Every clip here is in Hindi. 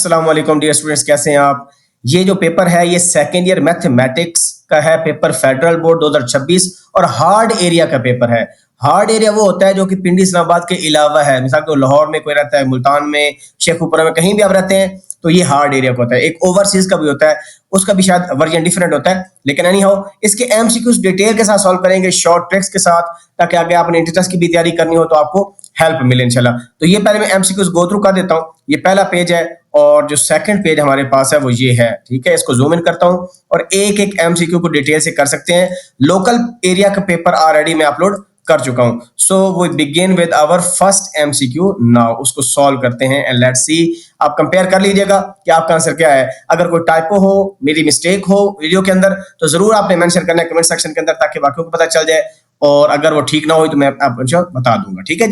अस्सलाम वालेकुम डियर स्टूडेंट्स, कैसे हैं आप। ये जो पेपर है ये सेकेंड ईयर मैथमेटिक्स का है पेपर, फेडरल बोर्ड 2026 और हार्ड एरिया का पेपर है। हार्ड एरिया वो होता है जो कि पिंडी इस्लामाबाद के अलावा है, मिसाल को लाहौर में कोई रहता है, मुल्तान में, शेखुपुरा में, कहीं भी आप रहते हैं तो ये हार्ड एरिया का होता है। एक ओवरसीज का भी होता है, उसका भी शायद वर्जन डिफरेंट होता है, लेकिन एनी हाउ इसके एमसीक्यूज डिटेल के साथ सॉल्व करेंगे, शॉर्ट ट्रिक्स के साथ, ताकि आगे आपने इंट्रेंस की भी तैयारी करनी हो तो आपको हेल्प मिले इंशाल्लाह। तो ये पहले मैं एमसीक्यूज गो थ्रू कर देता हूँ। ये पहला पेज है और जो सेकंड पेज हमारे पास है वो ये है, ठीक है। इसको जूम इन करता हूँ और एक एक एमसीक्यू को डिटेल से कर सकते हैं। लोकल एरिया का पेपर ऑलरेडी मैं अपलोड कर चुका हूं। So we begin with our first MCQ now. उसको सॉल्व करते हैं एंड लेट्स सी। आप कंपेयर कर लीजिएगा कि आपका आंसर क्या है। अगर कोई टाइपो हो, मेरी मिस्टेक हो वीडियो के अंदर, तो जरूर आपने मेंशन करना है कमेंट सेक्शन के अंदर, ताकि बाकियों को पता चल जाए। और अगर वो ठीक ना हो तो मैं आपको बता दूंगा, ठीक है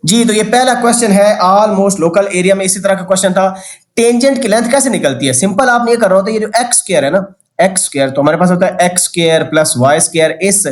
जी। तो ये पहला क्वेश्चन है ऑलमोस्ट लोकल एरिया में इसी तरह का क्वेश्चन था। टेंजेंट की लेंथ कैसे निकलती है? सिंपल आपने ये कर रहा होता है, ये जो एक्स स्क्वायर है ना, एक्स स्क्वायर, तो हमारे पास होता है X square plus Y square. इस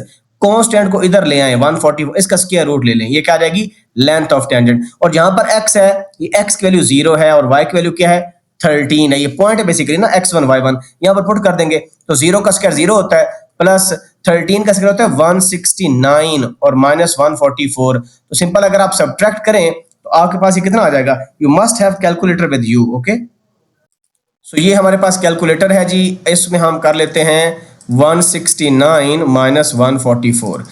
कांस्टेंट को इधर ले आए 140, इसका स्क्वायर रूट ले लें, ये क्या आ जाएगी? Length of tangent. और जहां पर एक्स है, ये एक्स की वैल्यू 0 है और वाई की वैल्यू क्या है? 13 है। ये पॉइंट है बेसिकली ना, x1 y1, यहां पर पुट कर देंगे तो 0 का स्क्वायर 0 होता है, प्लस 13 का स्क्वायर होता है 169 और माइनस 144। तो सिंपल अगर आप सब्ट्रैक्ट करें तो आपके पास ये कितना आ जाएगा? You must have calculator with you, okay. So ये हमारे पास कैलकुलेटर है जी, इसमें हम कर लेते हैं 169 माइनस 144।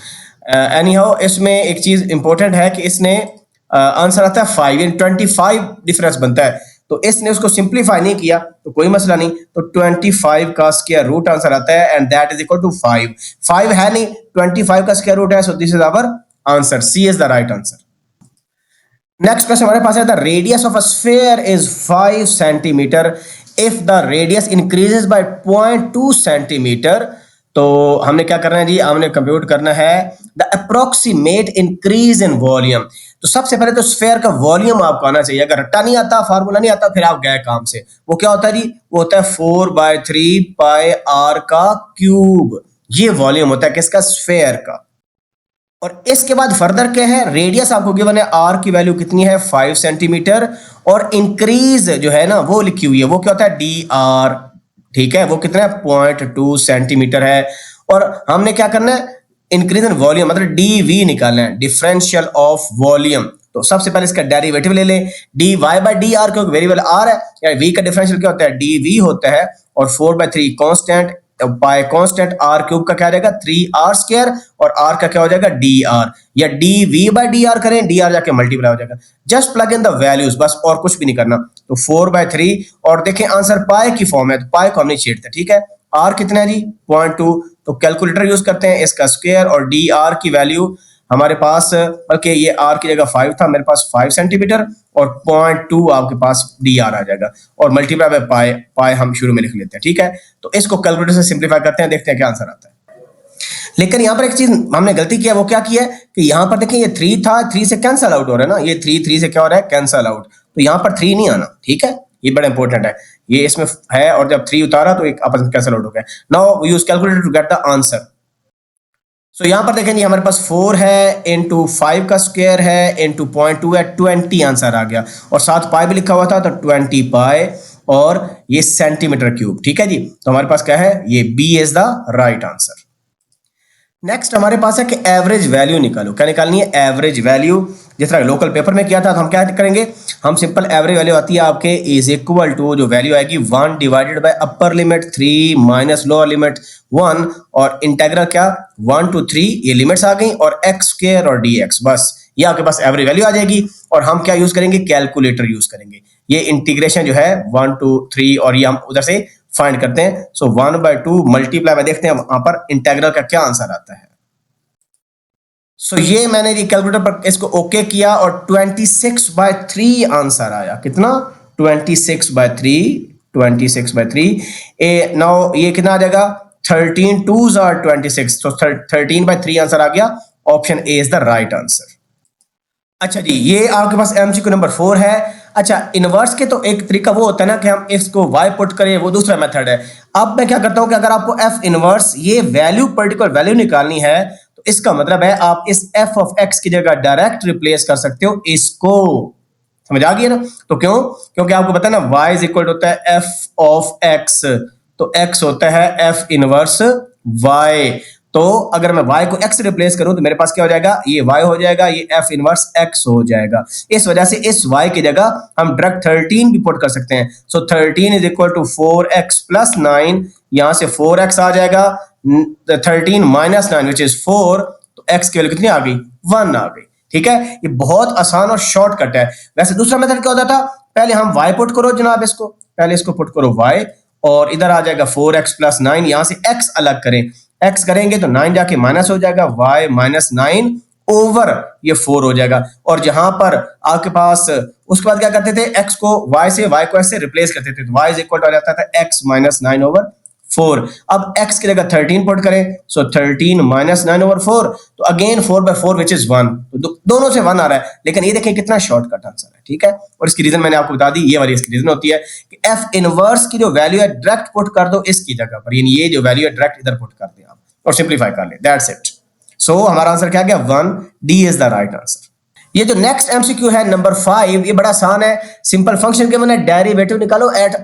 एनी हाउ इसमें एक चीज इंपॉर्टेंट है कि इसने आंसर आता है 5 इन 25 डिफरेंस बनता है, तो इसने उसको सिंप्लीफाई नहीं किया तो कोई मसला नहीं। तो 25 का स्क्वायर रूट आंसर आता है and that is equal to 5। 5 है नहीं, 25 का स्क्वायर रूट है, so this is our answer. C is the right answer. Next question हमारे पास है, the radius of a sphere is 5 centimetre if the radius increases by 0.2 centimetre. तो हमने क्या करना है जी? हमने कंप्यूट करना है the approximate increase in volume. तो सबसे पहले तो स्फीयर का वॉल्यूम आपको आना चाहिए। अगर रट्टा नहीं आता, फार्मूला नहीं आता, फिर आप गए काम से। वो क्या होता है जी? वो होता है 4/3 पाई आर का क्यूब। ये वॉल्यूम होता है किसका? स्फीयर का। और इसके बाद फर्दर क्या है? रेडियस आपको गिवन है, आर की वैल्यू कितनी है? 5 सेंटीमीटर। और इंक्रीज जो है ना वो लिखी हुई है, वो क्या होता है? डी आर, ठीक है। वो कितना है? 0.2 सेंटीमीटर है। और हमने क्या करना है? इंक्रीज इन वॉल्यूम मतलब डी वी निकालना है, डिफरेंशियल ऑफ वॉल्यूम। तो सबसे पहले इसका डेरिवेटिव ले लें, D Y by D R, क्योंकि वेरिएबल आर है, या वी का डिफरेंशियल क्या होता है? डी वी होता है। और 4/3 constant by constant R cube का क्या रहेगा? 3r स्क्वायर, और आर का क्या हो जाएगा? डी आर, या D V by D R करें, डी आर जाके मल्टीप्लाई हो जाएगा। Just plug in the values, बस, और कुछ भी नहीं करना। तो 4/3, और देखें आंसर पाई की फॉर्म है, तो पाई को हम नहीं छेड़ते, ठीक है। आर कितना है जी? 0.2। तो कैलकुलेटर यूज करते हैं, इसका स्क्वायर और डी आर की वैल्यू हमारे पास, बल्कि ये आर की जगह 5 था, मेरे पास 5 सेंटीमीटर, और 0.2 आपके पास डी आर आ जाएगा, और मल्टीप्लाई बाय पाई, पाई हम शुरू में लिख लेते हैं, ठीक है। तो इसको कैलकुलेटर से सिंप्लीफाई करते हैं, देखते हैं क्या आंसर आता है। लेकिन यहाँ पर एक चीज हमने गलती किया, वो क्या किया है कि यहाँ पर देखें ये 3 था, 3 से कैंसल आउट हो रहा है ना, ये 3 से क्या हो रहा है? Cancel out. तो यहाँ पर 3 नहीं आना, ठीक है, ये बड़ा इंपॉर्टेंट है। ये इसमें है और जब 3 उतारा तो एक आपस में कैंसल आउट हो गया। Now we use calculator to get the answer. So यहाँ पर देखें हमारे पास 4 है इंटू 5 का स्क्वायर है इंटू 0.2 है, 20 आंसर आ गया, और साथ पाई भी लिखा हुआ था तो 20 पाई, और ये सेंटीमीटर क्यूब, ठीक है जी। तो हमारे पास क्या है? ये B is the right answer. Next हमारे पास है कि एवरेज वैल्यू निकालो। क्या निकालनी है? Average value. जिस तरह लोकल पेपर में किया था तो हम क्या करेंगे? हम सिंपल एवरेज वैल्यू आती है आपके इज इक्वल टू, जो वैल्यू आएगी 1 divided by upper limit 3 minus lower limit 1, और इंटेग्रल क्या? 1 to 3, ये लिमिट्स आ गई, और एक्स स्क्वायर और डी एक्स, बस ये आपके पास एवरेज वैल्यू आ जाएगी। और हम क्या यूज करेंगे? कैलकुलेटर यूज करेंगे। ये इंटीग्रेशन जो है 1 to 3, और ये हम उधर से फाइंड करते हैं। सो 1/2 मल्टीप्लाई में देखते हैं वहां पर इंटेग्रल का क्या आंसर आता है। सो ये मैंने कैलकुलेटर पर इसको ओके किया और 26/3 आंसर आया। कितना? 26/3, 26/3। नाउ ये कितना आ जाएगा? 13 2s are 26, तो 13/3 आंसर आ गया। Option A is the right answer. अच्छा जी, ये आपके पास एमसीक्यू नंबर 4 है। अच्छा, इनवर्स के तो एक तरीका वो होता है ना कि हम इसको y पुट करें, वो दूसरा मेथड है। अब मैं क्या करता हूं कि अगर आपको f इनवर्स ये वैल्यू पर्टिकुलर वैल्यू निकालनी है, तो इसका मतलब है आप इस f ऑफ x की जगह डायरेक्ट रिप्लेस कर सकते हो इसको। समझ आ गई है ना? तो क्यों? क्योंकि आपको पता है ना y इज इक्वल होता है f ऑफ x, तो x होता है f इनवर्स y। तो अगर मैं y को x से रिप्लेस करूं तो मेरे पास क्या हो जाएगा, ये y हो जाएगा, ये f इनवर्स x हो जाएगा। इस वजह से इस y की जगह हम डायरेक्ट 13 भी पुट कर सकते हैं। So 13 is equal to 4x plus 9, यहां से 4x आ जाएगा, 13 माइनस 9 विच इज 4, तो x की वैल्यू कितनी आ गई, 1 आ गई। ठीक है, ये बहुत आसान और शॉर्टकट है। वैसे दूसरा मेथड क्या होता था, पहले हम y पुट करो जनाब, इसको पहले इसको पुट करो y, और इधर आ जाएगा 4x प्लस 9, यहां से x अलग करें, x करेंगे तो 9 जाके माइनस हो जाएगा, y माइनस 9 ओवर ये 4 हो जाएगा। और जहां पर आपके पास उसके बाद क्या करते थे, x को y से x से रिप्लेस करते थे, तो y इज इक्वल टू आ जाता था x माइनस 9 ओवर 4। अब x की जगह 13 पुट करें, सो 13 माइनस 9 ओवर 4, तो अगेन 4/4 विच इज 1, तो दोनों से 1 आ रहा है। लेकिन ये देखें कितना शॉर्टकट आंसर है। ठीक है, और इसकी रीजन मैंने आपको बता दी, ये वाली इसकी रीजन होती है कि f इनवर्स की जो वैल्यू है डायरेक्ट पुट कर दो इसकी जगह पर, यानी ये जो वैल्यू है डायरेक्ट इधर पुट कर दें आप और सिंपलीफाई कर ले, दैट्स इट। सो हमारा आंसर क्या गया, 1, D is the right answer. ये जो नेक्स्ट एमसीक्यू है नंबर 5, ये बड़ा आसान है। सिंपल फंक्शन के मैंने डेरिवेटिव निकालो at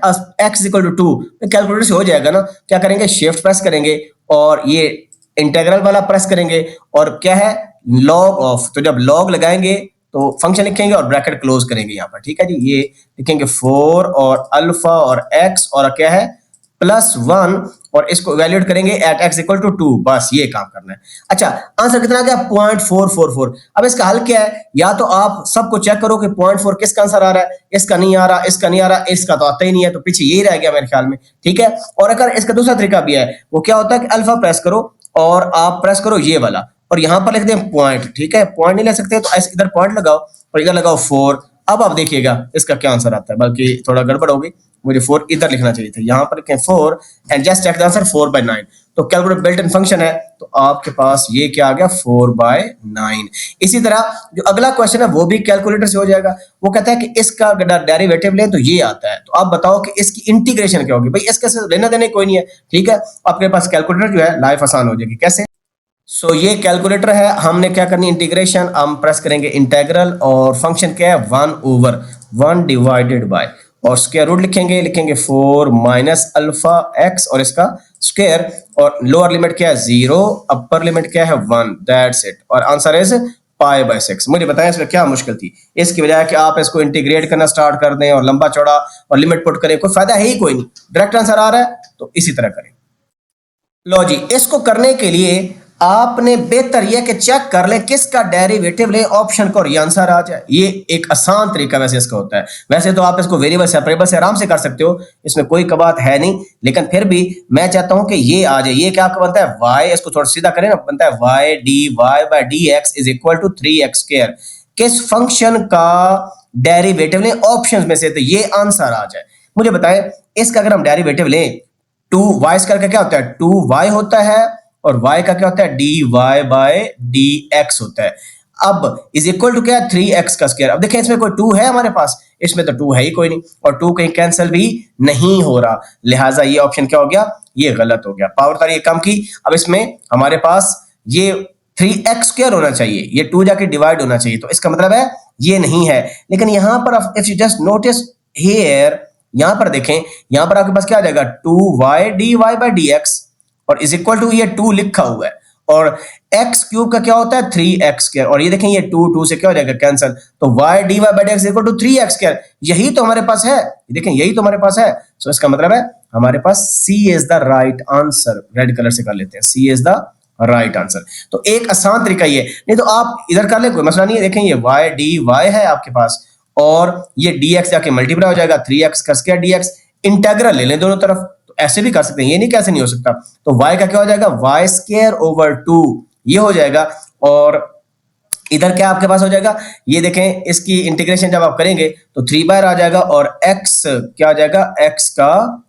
x equal to 2, calculator से हो जाएगा ना। क्या करेंगे, शिफ्ट प्रेस करेंगे और ये इंटीग्रल वाला प्रेस करेंगे, और क्या है, लॉग ऑफ, तो जब लॉग लगाएंगे तो फंक्शन लिखेंगे और ब्रैकेट क्लोज करेंगे यहाँ पर। ठीक है जी, ये लिखेंगे 4 और अल्फा और x और क्या है +1, और इसको वैल्यूएट करेंगे एट x इक्वल टू 2, बस ये काम करना है। अच्छा, आंसर कितना आ गया, 0.444। अब इसका हल क्या है, या तो आप सबको चेक करो कि 0.4 किसका आंसर आ रहा है, इसका नहीं आ रहा, इसका नहीं आ रहा, इसका तो आता ही नहीं है, तो पीछे यही रह गया मेरे ख्याल में। ठीक है, और अगर इसका दूसरा तरीका भी है, वो क्या होता है कि अल्फा प्रेस करो और आप प्रेस करो ये वाला, और यहां पर लिख दें पॉइंट। ठीक है, पॉइंट नहीं ले सकते तो ऐसे इधर पॉइंट लगाओ और इधर लगाओ 4। अब आप देखिएगा इसका क्या आंसर आता है, बल्कि थोड़ा गड़बड़ होगी, मुझे 4 इधर लिखना चाहिए था, यहां पर लिखें 4 and just check the answer 4/9। तो कैलकुलेटर बिल्ट इन फंक्शन है, तो आपके पास ये क्या आ गया, 4/9। इसी तरह जो अगला क्वेश्चन है वो भी कैलकुलेटर से हो जाएगा। वो कहता है कि इसका डेरिवेटिव लें तो ये आता है, तो आप बताओ कि इसकी इंटीग्रेशन क्या होगी। भाई इसके से लेना देने कोई नहीं है। ठीक है, आपके पास कैलकुलेटर जो है लाइफ आसान हो जाएगी। कैसे? सो ये कैलकुलेटर है, हमने क्या करनी, इंटीग्रेशन, हम प्रेस करेंगे इंटीग्रल, और फंक्शन क्या है 1/1 डिवाइडेड बाय, और स्क्वायर रूट लिखेंगे 4 माइनस अल्फा x और इसका स्क्वायर, और लोअर लिमिट क्या है 0, अपर लिमिट क्या है 1, दैट्स इट, और आंसर इज π/6। मुझे बताएं इसमें क्या मुश्किल थी, इसकी बजाय कि आप इसको इंटीग्रेट करना स्टार्ट कर दें और लंबा चौड़ा और लिमिट पुट करें, कोई फायदा है ही कोई नहीं। डायरेक्ट आंसर आ रहा है तो इसी तरह करें। लो जी, इसको करने के लिए आपने बेहतर यह कि चेक कर ले किसका डेरिवेटिव ले, ऑप्शन को और ये आंसर आ जाए। ये एक आसान तरीका वैसे इसका होता है। वैसे तो आप इसको वेरिएबल सेपरेबल से आराम से कर सकते हो, इसमें कोई कबात है नहीं, लेकिन फिर भी मैं चाहता हूं कि ये आ जाए। ये क्या बनता है, y, इसको थोड़ा सीधा करें ना, बनता है y dy/dx is equal to 3x²। किस फंक्शन का डेरिवेटिव लें ऑप्शन में से, तो ये आंसर आ जाए। मुझे बताएं इसका अगर हम डेरिवेटिव लें, 2y² का क्या होता है, 2y होता है, और y का क्या होता है, dy/dx होता है। अब इज इक्वल टू क्या है, 3x का स्क्वायर। अब देखिए इसमें कोई 2 है हमारे पास, इसमें तो 2 है ही कोई नहीं, और 2 कहीं कैंसिल भी नहीं हो रहा, लिहाजा ये ऑप्शन क्या हो गया, ये गलत हो गया। पावर तारी कम की। अब इसमें हमारे पास ये 3x² होना चाहिए, ये 2 जाके डिवाइड होना चाहिए, तो इसका मतलब है ये नहीं है। लेकिन यहां पर if you just notice here, यहां पर देखें, यहां पर आपके पास क्या आ जाएगा, 2y dy/dx, और इज इक्वल टू ये 2 लिखा हुआ है, और x³ का क्या होता है 3x², और ये देखें ये 2 से क्या हो जाएगा कैंसिल, तो y dy/dx equal to 3x²। यही तो हमारे पास है, देखें यही तो हमारे पास है। सो इसका मतलब है हमारे पास C is the right answer. Red colour से कर लेते हैं, C is the right answer. तो एक आसान तरीका ये, नहीं तो आप इधर कर ले, कोई मसला नहीं है। देखें ये y dy है आपके पास, और ये dx जाके मल्टीप्लाई हो जाएगा 3x का स्क्वायर dx, इंटीग्रल ले लें दोनों तरफ, तो ऐसे भी कर सकते हैं, ये नहीं कैसे नहीं हो सकता। तो y का क्या हो जाएगा, y²/2 ये हो जाएगा, और इधर क्या आपके पास हो जाएगा, ये देखें इसकी इंटीग्रेशन जब आप करेंगे तो 3 आ जाएगा, और x क्या आ जाएगा, x का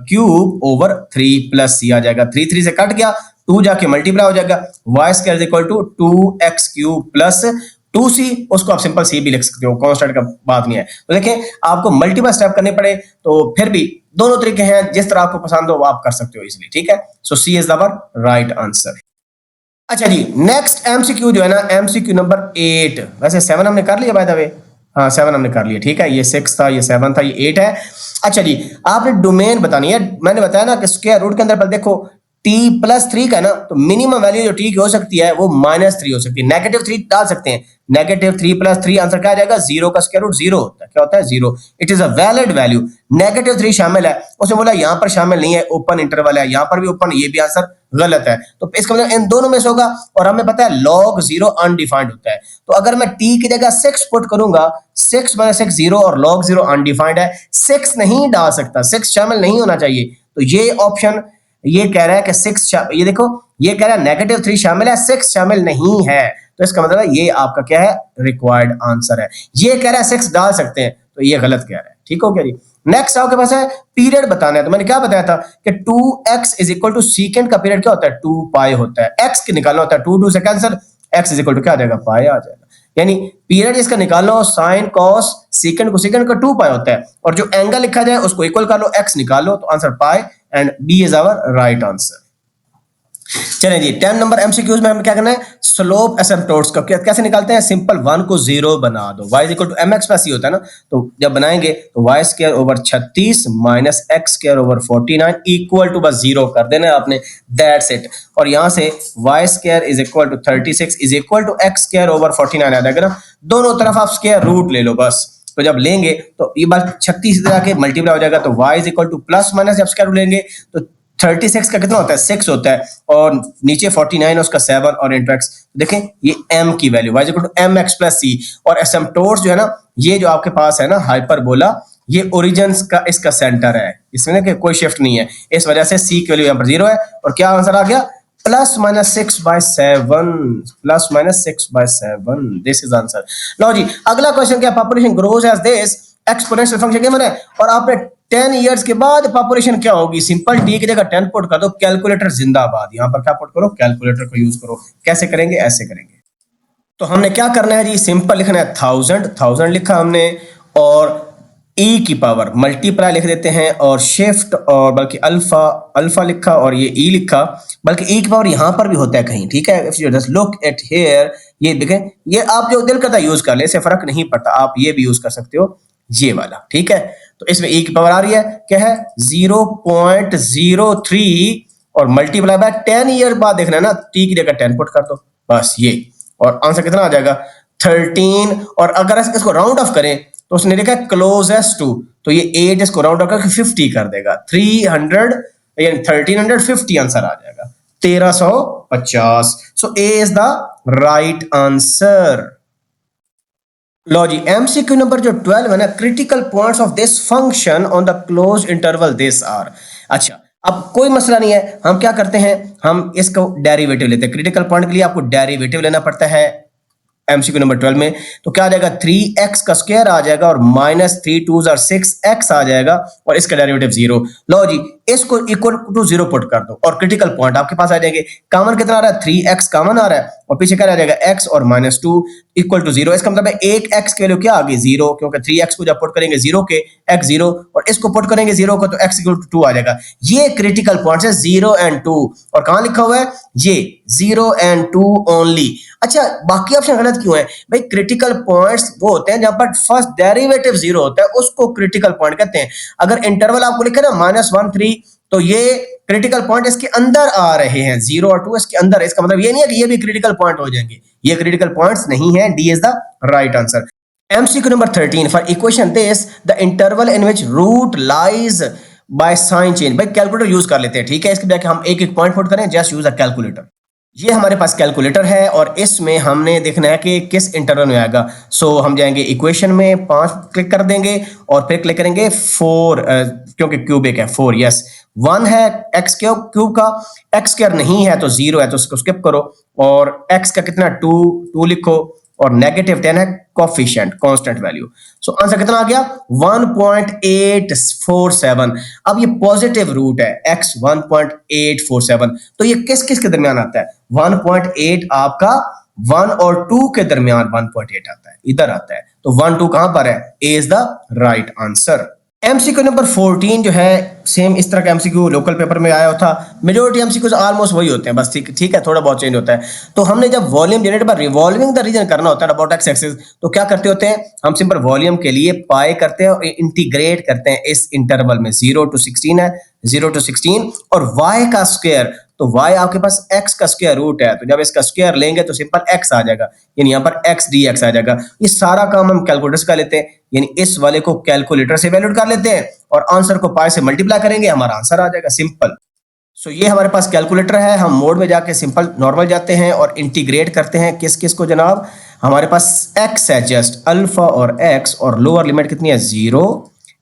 क्यूब ओवर 3 प्लस c आ जाएगा। 3 से कट गया, 2 जाके मल्टीप्लाई हो जाएगा, y² equal to 2x³ plus 2c, उसको आप सिंपल c भी लिख सकते हो, कांस्टेंट का बात नहीं है। तो देखें आपको मल्टीपल स्टेप करने पड़े तो फिर भी दोनों तरीके हैं, जिस तरह आपको पसंद हो वो आप कर सकते हो इजीली। ठीक है, so c is our right answer. अच्छा जी, नेक्स्ट एमसीक्यू जो है ना, एमसीक्यू नंबर 8, वैसे 7 हमने कर लिया बाय द वे, हाँ 7 हमने कर लिया, ठीक है, ये 6 था, ये 7 था, ये 8 है। अच्छा जी, आपने डोमेन बतानी है। मैंने बताया ना कि स्क्वायर रूट के अंदर पर देखो t+3 का है ना, तो मिनिमम वैल्यू जो t की हो सकती है वो -3 हो सकती है। -3 डाल सकते हैं, -3 + 3 आंसर क्या आ जाएगा, 0 का स्क्वायर रूट 0 होता है। क्या होता है, 0। It is a valid value. -3 शामिल है, उसने बोला यहाँ पर शामिल नहीं है, ओपन इंटरवल है, यहाँ पर भी ओपन, ये भी आंसर गलत है। तो इसका मतलब इन दोनों में से होगा, और हमें पता है log 0 अनडिफाइंड होता है। तो अगर मैं t की जगह 6 पुट करूंगा, 6 - 6 0 और log 0 अनडिफाइंड है, 6 नहीं डाल सकता, 6 शामिल नहीं होना चाहिए। तो ये ऑप्शन ये कह रहा है कि 6 ये देखो, ये कह रहा है -3 शामिल है, 6 शामिल नहीं है। तो इसका मतलब है ये आपका क्या है, रिक्वायर्ड आंसर है। ये कह रहा है 6 डाल सकते हैं, तो ये गलत कह रहा है। ठीक हो गया जी। नेक्स्ट आपके पास है पीरियड बताना है। तो मैंने क्या बताया था कि 2x = सीकेंड का पीरियड क्या होता है, 2 पाई होता है। x के निकालना होता है, 2 से कैंसिल, x = क्या आ जाएगा, पाई आ जाएगा। यानी पीरियड इसका निकालना हो, साइन कॉस सेकंड को सेकंड का 2 पाई होता है, और जो एंगल लिखा जाए उसको इक्वल कर लो, x निकालो, तो आंसर पाई, and B is our right answer. चलें जी, 10 नंबर एमसीक्यूज में हमें क्या करना है, स्लोप एसिम्पटोट्स का कैसे निकालते हैं। सिंपल, 1 को 0 बना दो, y = mx + c होता है ना, तो जब बनाएंगे तो y² / 36 - x² / 49 = बस 0 कर देना है आपने, दैट्स इट। और यहां से y² = 36 = x² / 49 आ जाएगा ना, दोनों तरफ आप स्क्वायर रूट ले लो बस। तो जब लेंगे तो ये बात 36 तरह के मल्टीप्लाई हो जाएगा, तो y = ± जब स्क्वायर रूट लेंगे तो 36 का कितना होता है, 6 होता है, और नीचे 49 उसका 7 और इंटू x। देखें ये m की वैल्यू, y = mx + c। और एसिम्पटोट्स जो है ना, ये जो आपके पास है ना हाइपरबोला, ये ओरिजिन का इसका सेंटर है, इसमें ना कोई शिफ्ट नहीं है, इस वजह से c की वैल्यू यहाँ पर 0 है। और क्या आंसर आ गया, ±6/7, ±6/7, दिस इज आंसर। लो जी, अगला क्वेश्चन क्या, population grows as this, exponential function क्या है, और आपने 10 इयर्स के बाद पॉपुलेशन क्या होगी, सिंपल टी की जगह 10 पुट कर दो, कैलकुलेटर जिंदाबाद। यहां पर क्या पुट करो, कैलकुलेटर को यूज करो। कैसे करेंगे, ऐसे करेंगे। तो हमने क्या करना है जी, सिंपल लिखना है 1000 लिखा हमने, और ई की पावर मल्टीप्लाई लिख देते हैं, और शिफ्ट, और बल्कि अल्फा लिखा, और ये ई लिखा, बल्कि ई की पावर यहां पर भी होता है कहीं, ठीक है। If you just look at here, ये देखें, ये आप जो दिल करता है यूज कर ले, इससे फर्क नहीं पड़ता, आप ये भी यूज कर सकते हो, ये वाला, ठीक है। तो इसमें ई की पावर आ रही है, क्या है, 0.03, और मल्टीप्लाई बाय 10 ईयर बाद देखना है ना, टी की जगह 10 पुट कर दो, बस ये, और आंसर कितना आ जाएगा, 13। और अगर इसको राउंड ऑफ करें तो उसने लिखा है क्लोजेस्ट टू, तो ये 8 इसको राउंड ऑफ करके 50 कर देगा, 300 यानी 1350 आंसर आ जाएगा, 1350। So A is the right answer. लो जी, एमसीक्यू नंबर जो 12 है ना, critical points of this function on the close interval this are. अच्छा, अब कोई मसला नहीं है, हम क्या करते हैं, हम इसको डेरिवेटिव लेते हैं। क्रिटिकल पॉइंट के लिए आपको डेरिवेटिव लेना पड़ता है एमसीक्यू नंबर 12 में। तो क्या आ जाएगा, 3x का स्क्वायर आ जाएगा, और -3 2 और 6x आ जाएगा, और इसका डेरिवेटिव 0। लो जी, इसको इक्वल टू 0 पुट कर दो, और क्रिटिकल पॉइंट आपके पास आ जाएंगे। कॉमन कितना आ रहा है, 3x कॉमन आ रहा है, और पीछे क्या आ जाएगा, x और -2 = 0। इसका मतलब है एक x की वैल्यू क्या आ गई, 0, क्योंकि 3x को जब पुट करेंगे 0 के, x 0, और इसको पुट करेंगे 0 को, तो x = 2 आ जाएगा। ये क्रिटिकल पॉइंट्स है 0 और 2, और कहां लिखा हुआ है, ये 0 और 2 ओनली। अच्छा, बाकी ऑप्शन गलत क्यों है भाई, क्रिटिकल पॉइंट्स वो होते हैं जहां पर फर्स्ट डेरिवेटिव 0 होता है, उसको क्रिटिकल पॉइंट कहते हैं। अगर इंटरवल आपको लिखा है ना -1 3, तो ये क्रिटिकल पॉइंट इसके अंदर आ रहे हैं, 0 और 2 इसके अंदर। इसका मतलब ये नहीं है कि ये भी क्रिटिकल पॉइंट हो जाएंगे, ये क्रिटिकल पॉइंट्स नहीं है, D is the right answer. MCQ number 13, for equation this the interval in which route lies by sine change. भाई कैलकुलेटर यूज कर लेते हैं, ठीक है, इसके बजाय हम एक एक पॉइंट पुट करें, जस्ट यूज अ कैलकुलेटर। ये हमारे पास कैलकुलेटर है, और इसमें हमने देखना है कि किस इंटरवल में आएगा। सो हम जाएंगे इक्वेशन में, 5 क्लिक कर देंगे, और फिर क्लिक करेंगे 4, क्योंकि क्यूबिक है 4, यस। 1 है x क्यूब का, x स्क्वायर नहीं है तो 0 है, तो उसको स्किप करो, और x का कितना 2 लिखो, और -10 है coefficient, constant value. So answer कितना आ गया, 1.847। अब ये पॉजिटिव रूट है, x 1.847, तो ये किस किस के दरमियान आता है, 1.8 आपका 1 और 2 के दरमियान 1.8 आता है, इधर आता है। तो 1 2 कहां पर है, A is the right answer. MCQ number 14 जो है सेम इस तरह का एमसीक्यू लोकल पेपर में आया था। मेजोरिटी एमसीक्यूज ऑलमोस्ट वही होते हैं, बस ठीक है, थोड़ा बहुत चेंज होता है। तो हमने जब वॉल्यूम जनरेट पर रिवॉल्विंग द रीजन करना होता है अबाउट एक्स एक्सिस, तो क्या करते होते हैं हम सिंपल वॉल्यूम के लिए पाई करते हैं और इंटीग्रेट करते हैं इस इंटरवल में। 0 to 16 है, 0 to 16 और y का स्क्वायर, तो y आपके पास x का स्क्वायर रूट है, तो जब इसका स्क्वायर लेंगे तो सिंपल x आ जाएगा, यानी यहाँ पर x dx आ जाएगा। ये सारा काम हम कैलकुलेटर से कर लेते हैं, यानी इस वाले को कैलकुलेटर से वैल्यूड कर लेते हैं और आंसर को पाई से मल्टीप्लाई करेंगे, हमारा आंसर आ जाएगा, सिंपल। सो ये हमारे पास कैलकुलेटर है। हम मोड में जाके सिंपल नॉर्मल जाते हैं और इंटीग्रेट करते हैं किस किस को जनाब। हमारे पास x है जस्ट अल्फा और x, और लोअर लिमिट कितनी है 0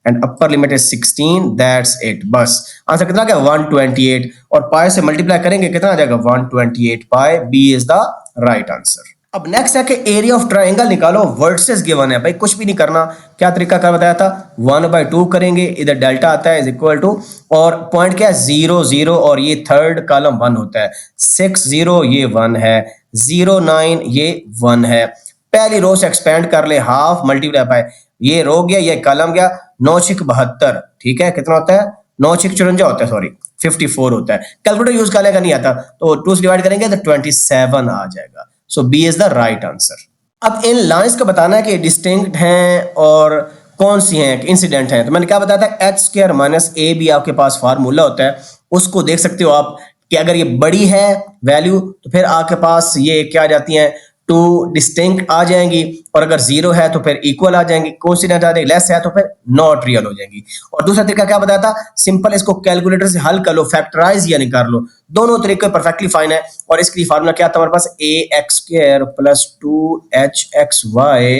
एंड अपर लिमिट है 16, दैट्स इट। बस आंसर कितना आ गया 128, और पाई से मल्टीप्लाई करेंगे कितना आ जाएगा 128 pi. B is the right answer. अब नेक्स्ट है कि एरिया ऑफ ट्राइंगल निकालो, वर्सेस गिवन है भाई, कुछ भी नहीं करना। क्या तरीका कर बताया था, 1/2 करेंगे, इधर डेल्टा आता है इज इक्वल टू, और पॉइंट क्या है 0 0, और ये थर्ड कॉलम 1 होता है, 6 0 ये 1 है, 0 9 ये 1 है। पहली रो से एक्सपेंड कर ले, हाफ मल्टीप्लाई बाय, ये रो गया ये कॉलम गया, 9 6 72, ठीक है, कितना होता है 9 6 54 होता है, सॉरी 54 होता है। कैलकुलेटर यूज करने का नहीं आता, तो 2 से डिवाइड करेंगे तो 27 आ जाएगा। So B is the right answer. अब इन लाइंस का बताना है कि डिस्टिंक्ट हैं और कौन सी हैं, इंसिडेंट हैं। तो मैंने क्या बताया था, H square minus A B आपके पास फार्मूला होता है, उसको देख सकते हो आप कि अगर ये बड़ी है वैल्यू तो फिर आपके पास ये क्या आ जाती हैं, टू डिस्टिंक्ट आ जाएंगी, और अगर 0 है तो फिर इक्वल आ जाएंगी, कोइंसिडेंट आ जाएगी, लेस है तो फिर नॉट रियल हो जाएंगी। और दूसरा तरीका क्या बताया था, सिंपल इसको कैलकुलेटर से हल कर लो, फैक्टराइज यानी कर लो, दोनों तरीके परफेक्टली फाइन है। और इसके लिए फार्मूला क्या था हमारे पास, A X square plus 2hxy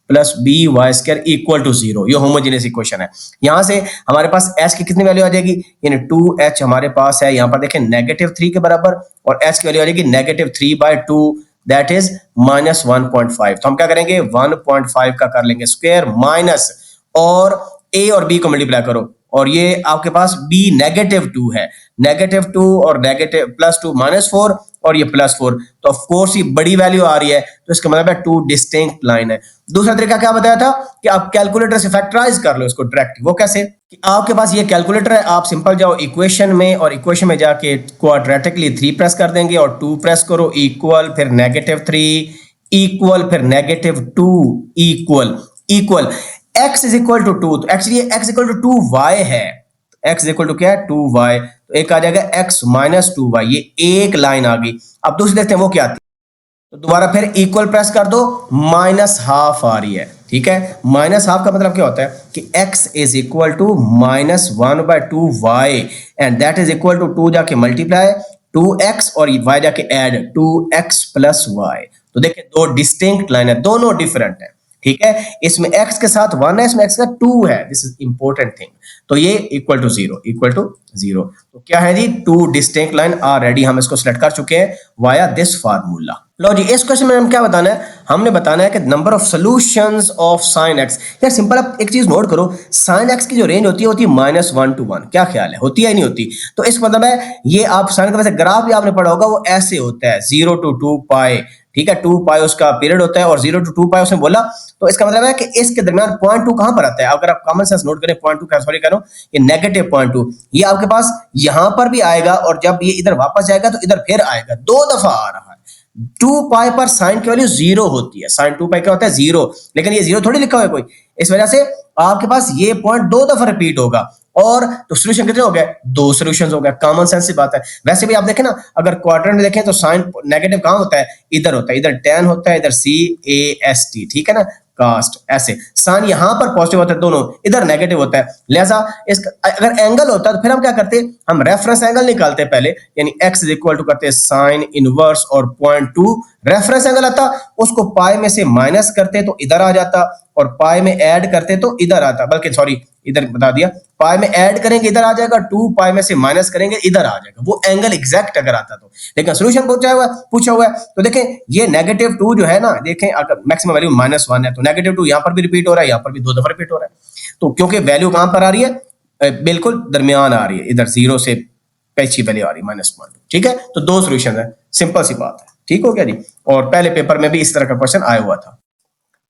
plus B Y square equal to 0। ये होमोजेनियस इक्वेशन है। यहां से हमारे पास h की कितनी वैल्यू आ जाएगी, यानी 2h हमारे पास है, यहां पर देखें -3 के बराबर, और h की वैल्यू आ जाएगी -3/2, दैट इज -1.5। तो हम क्या करेंगे 1.5 का कर लेंगे स्क्वायर माइनस, और a और b को मल्टीप्लाई करो, और ये आपके पास b -2 है, -2 और +2 -4, और ये +4, तो ऑफ कोर्स ये बड़ी वैल्यू आ रही है, तो इसका मतलब है 2 डिस्टिंक्ट लाइन है। दूसरा तरीका क्या बताया था कि आप कैलकुलेटर से फैक्टराइज कर लो इसको डायरेक्ट। वो कैसे कि आपके पास ये कैलकुलेटर है, आप सिंपल जाओ इक्वेशन में, और इक्वेशन में जाके क्वाड्रेटिकली 3 प्रेस कर देंगे और 2 प्रेस करो, इक्वल, फिर -3 इक्वल, फिर -2 equal equal, x is equal to 2, तो actually x equal to 2y है, x इक्वल टू क्या है 2y, तो एक आ जाएगा x माइनस 2y, ये एक लाइन आ गई। अब दूसरी देखते हैं वो क्या आती है, तो दोबारा फिर इक्वल प्रेस कर दो, -12 आ रही है, ठीक है। -12 का मतलब क्या होता है कि x is equal to -1/2y, and that is equal to 2 जाके मल्टीप्लाई 2x और y जाके ऐड 2x प्लस y। तो देखिए दो डिस्टिंक्ट लाइन है, दोनों डिफरेंट है, ठीक है। इसमें x के साथ 1 है, इसमें x का 2 है, दिस इज इंपॉर्टेंट थिंग। तो ये इक्वल टू 0, इक्वल टू 0, तो क्या है जी 2 डिस्टिंक्ट लाइन ऑलरेडी हम इसको सिलेक्ट कर चुके हैं वाया दिस फार्मूला। लो जी, इस क्वेश्चन में हम क्या बताना है, हमने बताना है कि number of solutions of sin x। यार सिंपल आप एक चीज नोट करो, sin x की जो रेंज होती है -1 to 1, क्या ख्याल है होती है या नहीं होती। तो इस मतलब है ये आप sin का वैसे ग्राफ भी आपने पढ़ा होगा, वो ऐसे होता है 0 to 2 पाई, ठीक है, 2 पाई उसका पीरियड होता है और 0 to 2 पाई उसने बोला। तो इसका मतलब है कि इसके दरमियान 0.2 कहां पर आता है, अगर आप कॉमन सेंस नोट करें 0.2 सॉरी करो, ये -0.2, ये आपके पास यहां पर भी आएगा, और जब ये इधर वापस जाएगा तो इधर फिर आएगा, 2 दफा आ रहा है। 2 पाई पर साइन की वैल्यू 0 होती है, साइन 2 पाई क्या होता है 0, लेकिन ये 0 थोड़ी लिखा हुआ है कोई, इस वजह से आपके पास ये पॉइंट 2 दफा रिपीट होगा। और तो सोल्यूशन कितने हो गए, 2 सॉल्यूशंस हो गए, कॉमन सेंस की बात है। वैसे भी आप देखें ना, अगर क्वाड्रेंट में देखें तो साइन नेगेटिव कहां होता है, इधर होता है, इधर tan होता है, इधर CAST, ठीक है ना, कास्ट, ऐसे साइन यहां पर पॉजिटिव होता है, दोनों इधर नेगेटिव होता है। लिहाजा इसका अगर एंगल होता है तो फिर हम क्या करते हैं, हम रेफरेंस एंगल निकालते हैं पहले, यानी x इज इक्वल टू करते हैं साइन इनवर्स और 0.2 रेफरेंस एंगल आता, उसको पाई में से माइनस करते तो इधर आ जाता, और पाई में ऐड करते तो इधर आता, बल्कि सॉरी इधर बता दिया, पाई में ऐड करेंगे इधर आ जाएगा, 2 पाई में से माइनस करेंगे इधर आ जाएगा, वो एंगल एग्जैक्ट अगर आता तो। लेकिन सॉल्यूशन पूछा हुआ है, तो देखें ये -2 जो है ना, देखें अगर मैक्सिमम वैल्यू -1 है तो -2 यहां पर भी रिपीट हो रहा है, यहां पर भी 2 दफा रिपीट हो रहा है। तो क्योंकि वैल्यू कहां पर आ रही है, बिल्कुल दरमियान आ रही है, इधर 0 से पहची वैल्यू आ रही है -1, ठीक है। तो 2 सॉल्यूशन है, सिंपल सी बात है, ठीक हो गया जी। और पहले पेपर में भी इस तरह का क्वेश्चन आया हुआ था।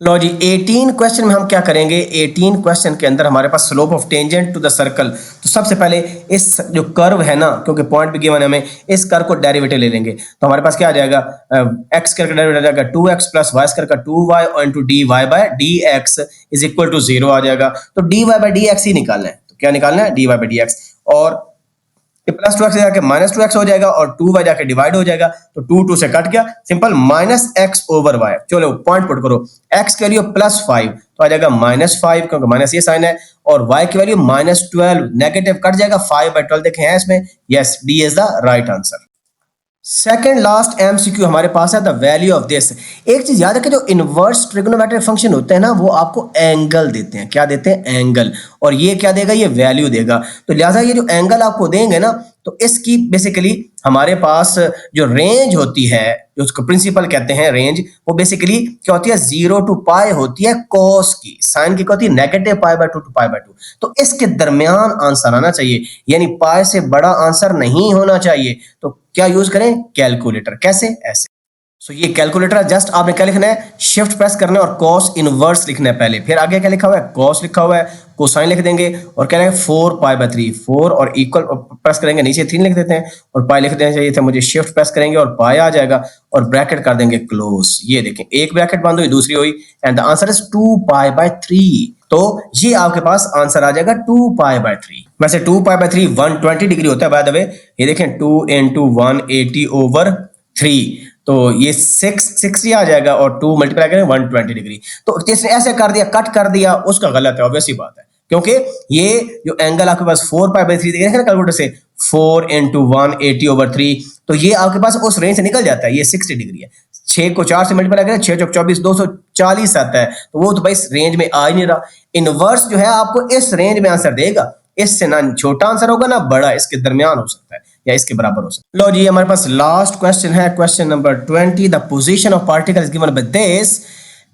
लो जी 18 क्वेश्चन में हम क्या करेंगे, 18 क्वेश्चन के अंदर हमारे पास slope of tangent to the circle. तो सबसे पहले इस जो कर्व है ना, क्योंकि पॉइंट भी गिवन है हमें, इस कर्व को डेरिवेटिव ले लेंगे। तो हमारे पास क्या आ जाएगा, एक्स स्क्वायर का डेरिवेटिव आ जाएगा 2x प्लस वाई स्क्वायर का 2y और into D Y by D X is equal to 0 आ जाएगा। तो D Y by D X ही निकालना है। तो क्या निकालना है, D Y by D X, और प्लस 2x जाके माइनस 2x हो जाएगा और 2y जाके डिवाइड हो जाएगा। तो 2 से कट गया, simple minus X over Y. चलो पॉइंट पुट करो, x की वैल्यू +5 तो आ जाएगा -5 क्योंकि माइनस ये साइन है, और y की वैल्यू -12, नेगेटिव कट जाएगा, 5/12 देखें है इसमें, yes D is the right answer. Second last MCQ हमारे पास है द वैल्यू ऑफ दिस। एक चीज याद रखें, जो इनवर्स ट्रिग्नोमेट्रिक फंक्शन होते हैं ना, वो आपको एंगल देते हैं। क्या देते हैं, एंगल। और ये क्या देगा, ये वैल्यू देगा। तो लिहाजा ये जो एंगल आपको देंगे ना, तो इसकी बेसिकली हमारे पास जो रेंज होती है, जो उसको प्रिंसिपल कहते हैं रेंज, वो बेसिकली क्या होती है, 0 to पाई होती है कॉस की, साइन की क्या होती है, -π/2 to π/2। तो इसके दरमियान आंसर आना चाहिए, यानी पाई से बड़ा आंसर नहीं होना चाहिए। तो क्या यूज करें, कैलकुलेटर। कैसे, ऐसे। सो ये कैलकुलेटर है, जस्ट आपने क्या लिखना है, शिफ्ट प्रेस करना है और कॉस इनवर्स लिखना है पहले, फिर आगे क्या लिखा हुआ है, कॉस लिखा हुआ है, कोसाइन लिख देंगे और क्या लिखेंगे 4π/3, 4 और इक्वल प्रेस करेंगे, नीचे 3 लिख देते हैं और पाई लिख देना चाहिए था मुझे, शिफ्ट प्रेस करेंगे और पाई आ जाएगा और ब्रैकेट कर देंगे क्लोज। ये देखें, एक ब्रैकेट बंद हुई, दूसरी हुई, एंड द आंसर इज 2π/3। तो ये आपके पास आंसर आ जाएगा 2π/3। वैसे 2π/3 120 डिग्री होता है बाय द वे। ये देखें 2 × 180/3, तो ये 60 आ जाएगा और 2 मल्टीप्लाई करें 120 डिग्री। तो जिसने ऐसे कर दिया, कट कर दिया, उसका गलत है, ऑब्वियस ही बात है, क्योंकि ये जो एंगल आपके पास 4π/3 देख रहे हैं ना कैलकुलेटर से, 4 × 180/3, तो ये आपके पास उस रेंज से निकल जाता है। ये 60 डिग्री है, 6 को 4 से मल्टीप्लाई करें, 6 × 24 240 आता है, तो वो तो भाई इस रेंज में आ ही नहीं रहा। इनवर्स जो है आपको इस रेंज में आंसर देगा, इससे ना छोटा आंसर होगा ना बड़ा, इसके दरमियान हो सकता है या इसके बराबर हो सकता है। लो जी हमारे पास लास्ट क्वेश्चन है, question number 20। The position of particle is given by this,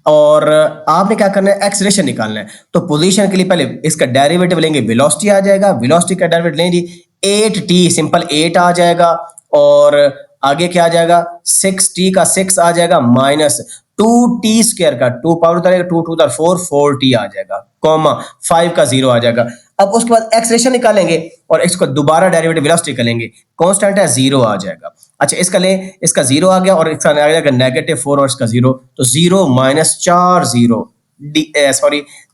और आपने क्या करना है, एक्सेलरेशन निकालना है। तो पोजीशन के लिए पहले इसका डेरिवेटिव लेंगे, वेलोसिटी आ जाएगा, वेलोसिटी का डेरिवेटिव लेंगे 8t, सिंपल 8 आ जाएगा, और आगे क्या आ जाएगा, 6t का 6 आ जाएगा, माइनस 2t² का 2 पावर उतारेगा, 2 2 4 4t आ जाएगा, कॉमा 5 का 0 आ जाएगा। अब उसके बाद एक्सेलरेशन निकालेंगे और इसको दोबारा डेरिवेटिव वेलोसिटी करेंगे, कांस्टेंट है 0 आ जाएगा। अच्छा इसका लें, इसका 0 आ गया और इसका आ जाएगा -4 और इसका 0, तो 0 - 4 0,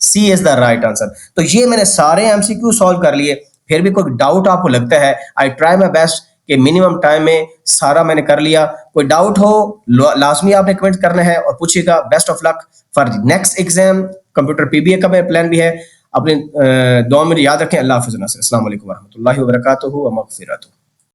C is the right answer. तो ये मैंने सारे एमसीक्यू सॉल्व कर लिए। फिर भी कोई डाउट आपको लगता है, आई ट्राई माई बेस्ट कि मिनिमम टाइम में सारा मैंने कर लिया। कोई डाउट हो लाजमी आपने कमेंट करना है और पूछिएगा। Best of luck for next exam. Computer PBA का मेरा प्लान भी है। अपने दुआ में याद रखें। अल्लाह हाफ़िज़। अस्सलाम वालेकुम वरहमतुल्लाहि वबरकातुहू व मग़फ़िरतुहू।